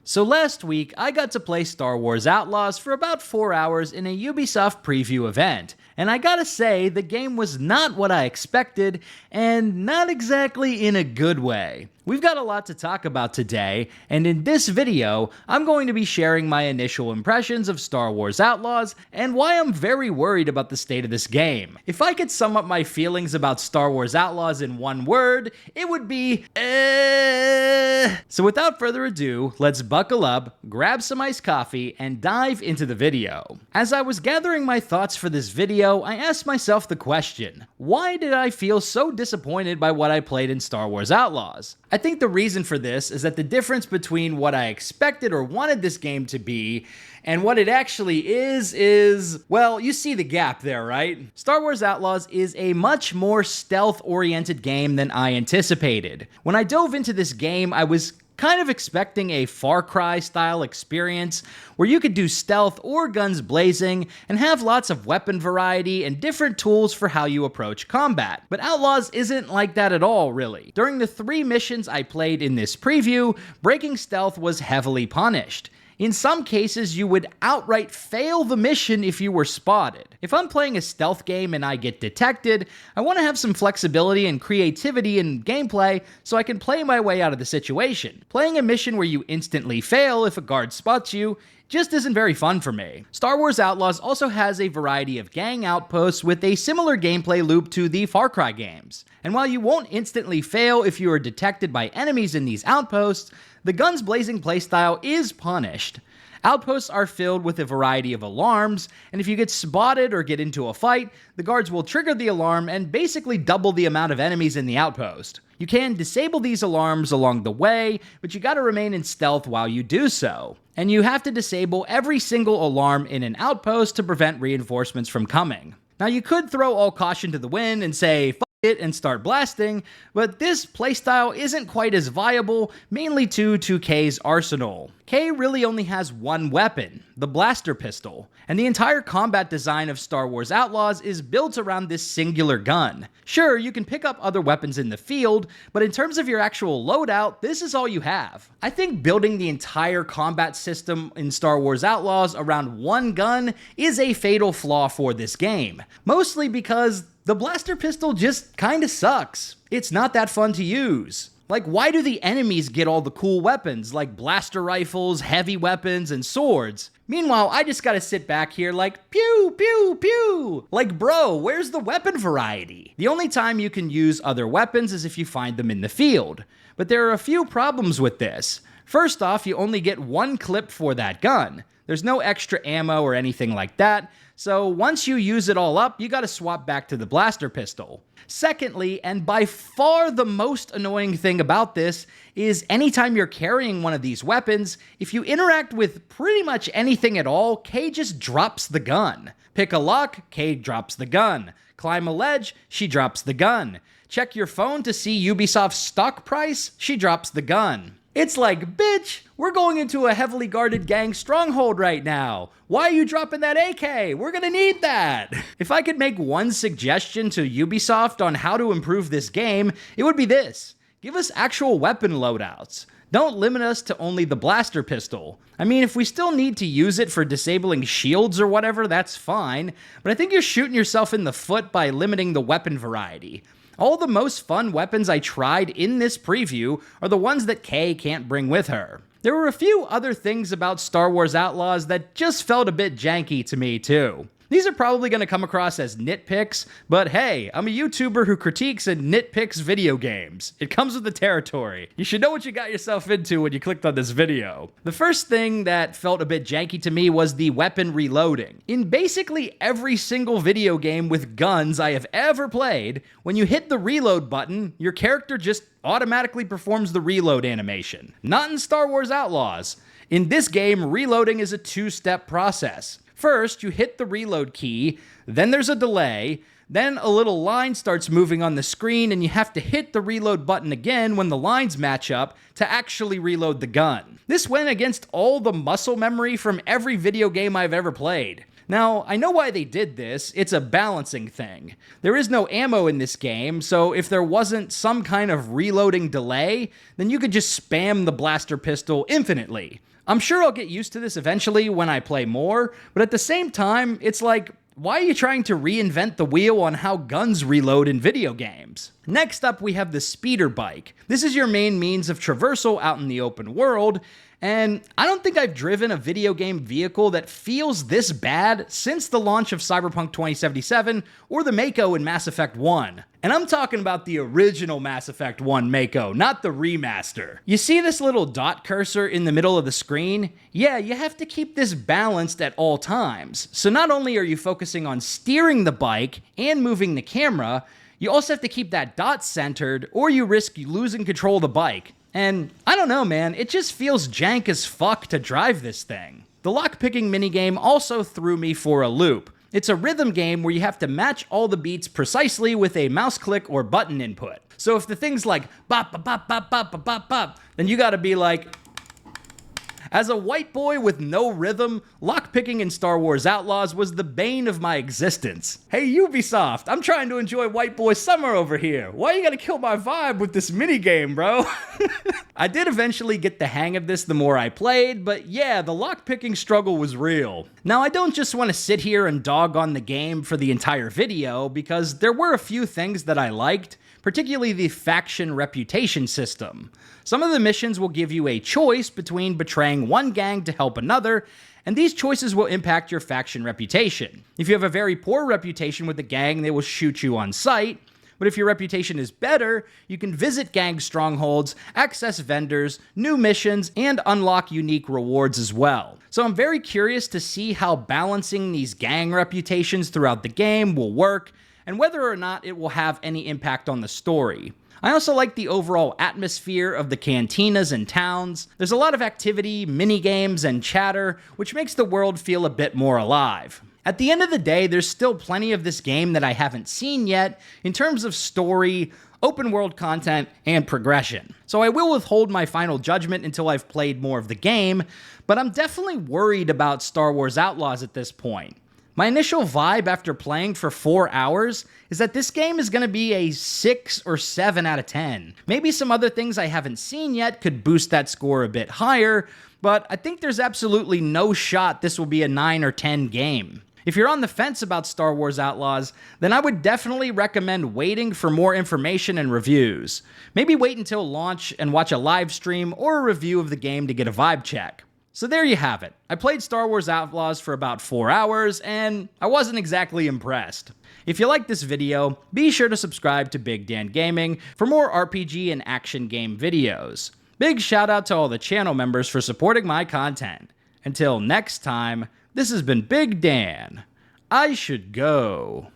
So last week, I got to play Star Wars Outlaws for about 4 hours in a Ubisoft preview event, and I gotta say, the game was not what I expected, and not exactly in a good way. We've got a lot to talk about today, and in this video, I'm going to be sharing my initial impressions of Star Wars Outlaws, and why I'm very worried about the state of this game. If I could sum up my feelings about Star Wars Outlaws in one word, it would be, So without further ado, let's buckle up, grab some iced coffee, and dive into the video. As I was gathering my thoughts for this video, I asked myself the question, why did I feel so disappointed by what I played in Star Wars Outlaws? I think the reason for this is that the difference between what I expected or wanted this game to be and what it actually is, well, you see the gap there, right? Star Wars Outlaws is a much more stealth-oriented game than I anticipated. When I dove into this game, I was kind of expecting a Far Cry style experience where you could do stealth or guns blazing and have lots of weapon variety and different tools for how you approach combat. But Outlaws isn't like that at all, really. During the 3 missions I played in this preview, breaking stealth was heavily punished. In some cases, you would outright fail the mission if you were spotted. If I'm playing a stealth game and I get detected, I want to have some flexibility and creativity in gameplay so I can play my way out of the situation. Playing a mission where you instantly fail if a guard spots you just isn't very fun for me. Star Wars Outlaws also has a variety of gang outposts with a similar gameplay loop to the Far Cry games. And while you won't instantly fail if you are detected by enemies in these outposts, the guns blazing playstyle is punished. Outposts are filled with a variety of alarms, and if you get spotted or get into a fight, the guards will trigger the alarm and basically double the amount of enemies in the outpost. You can disable these alarms along the way, but you gotta remain in stealth while you do so. And you have to disable every single alarm in an outpost to prevent reinforcements from coming. Now you could throw all caution to the wind and say, "Fuck it," and start blasting, but this playstyle isn't quite as viable, mainly due to Kay's arsenal. Kay really only has one weapon, the blaster pistol, and the entire combat design of Star Wars Outlaws is built around this singular gun. Sure, you can pick up other weapons in the field, but in terms of your actual loadout, this is all you have. I think building the entire combat system in Star Wars Outlaws around one gun is a fatal flaw for this game, mostly because the blaster pistol just kinda sucks. It's not that fun to use. Like, why do the enemies get all the cool weapons, like blaster rifles, heavy weapons, and swords? Meanwhile, I just gotta sit back here like, pew, pew, pew! Like, bro, where's the weapon variety? The only time you can use other weapons is if you find them in the field. But there are a few problems with this. First off, you only get one clip for that gun. There's no extra ammo or anything like that, so once you use it all up, you gotta swap back to the blaster pistol. Secondly, and by far the most annoying thing about this, is anytime you're carrying one of these weapons, if you interact with pretty much anything at all, Kay just drops the gun. Pick a lock, Kay drops the gun. Climb a ledge, she drops the gun. Check your phone to see Ubisoft's stock price, she drops the gun. It's like, bitch, we're going into a heavily guarded gang stronghold right now. Why are you dropping that AK? We're gonna need that. If I could make one suggestion to Ubisoft on how to improve this game, it would be this. Give us actual weapon loadouts. Don't limit us to only the blaster pistol. I mean, if we still need to use it for disabling shields or whatever, that's fine, but I think you're shooting yourself in the foot by limiting the weapon variety. All the most fun weapons I tried in this preview are the ones that Kay can't bring with her. There were a few other things about Star Wars Outlaws that just felt a bit janky to me too. These are probably going to come across as nitpicks, but hey, I'm a YouTuber who critiques and nitpicks video games. It comes with the territory. You should know what you got yourself into when you clicked on this video. The first thing that felt a bit janky to me was the weapon reloading. In basically every single video game with guns I have ever played, when you hit the reload button, your character just automatically performs the reload animation. Not in Star Wars Outlaws. In this game, reloading is a 2-step process. First, you hit the reload key, then there's a delay, then a little line starts moving on the screen and you have to hit the reload button again when the lines match up to actually reload the gun. This went against all the muscle memory from every video game I've ever played. Now, I know why they did this. It's a balancing thing. There is no ammo in this game, so if there wasn't some kind of reloading delay, then you could just spam the blaster pistol infinitely. I'm sure I'll get used to this eventually when I play more, but at the same time, it's like, why are you trying to reinvent the wheel on how guns reload in video games? Next up, we have the speeder bike. This is your main means of traversal out in the open world, and I don't think I've driven a video game vehicle that feels this bad since the launch of Cyberpunk 2077 or the Mako in Mass Effect 1. And I'm talking about the original Mass Effect 1 Mako, not the remaster. You see this little dot cursor in the middle of the screen? Yeah, you have to keep this balanced at all times. So not only are you focusing on steering the bike and moving the camera, you also have to keep that dot centered or you risk losing control of the bike. And I don't know, man, it just feels jank as fuck to drive this thing. The lockpicking minigame also threw me for a loop. It's a rhythm game where you have to match all the beats precisely with a mouse click or button input. So if the thing's like bop bop bop bop bop bop bop bop, then you gotta be like... As a white boy with no rhythm, lockpicking in Star Wars Outlaws was the bane of my existence. Hey Ubisoft, I'm trying to enjoy white boy summer over here. Why you gotta kill my vibe with this minigame, bro? I did eventually get the hang of this the more I played, but yeah, the lockpicking struggle was real. Now I don't just want to sit here and dog on the game for the entire video, because there were a few things that I liked, particularly the faction reputation system. Some of the missions will give you a choice between betraying one gang to help another, and these choices will impact your faction reputation. If you have a very poor reputation with the gang, they will shoot you on sight, but if your reputation is better, you can visit gang strongholds, access vendors, new missions, and unlock unique rewards as well. So I'm very curious to see how balancing these gang reputations throughout the game will work, and whether or not it will have any impact on the story. I also like the overall atmosphere of the cantinas and towns. There's a lot of activity, mini-games, and chatter, which makes the world feel a bit more alive. At the end of the day, there's still plenty of this game that I haven't seen yet in terms of story, open world content, and progression. So I will withhold my final judgment until I've played more of the game, but I'm definitely worried about Star Wars Outlaws at this point. My initial vibe after playing for 4 hours is that this game is going to be a 6 or 7 out of 10. Maybe some other things I haven't seen yet could boost that score a bit higher, but I think there's absolutely no shot this will be a 9 or 10 game. If you're on the fence about Star Wars Outlaws, then I would definitely recommend waiting for more information and reviews. Maybe wait until launch and watch a live stream or a review of the game to get a vibe check. So there you have it. I played Star Wars Outlaws for about 4 hours, and I wasn't exactly impressed. If you like this video, be sure to subscribe to Big Dan Gaming for more RPG and action game videos. Big shout out to all the channel members for supporting my content. Until next time, this has been Big Dan. I should go.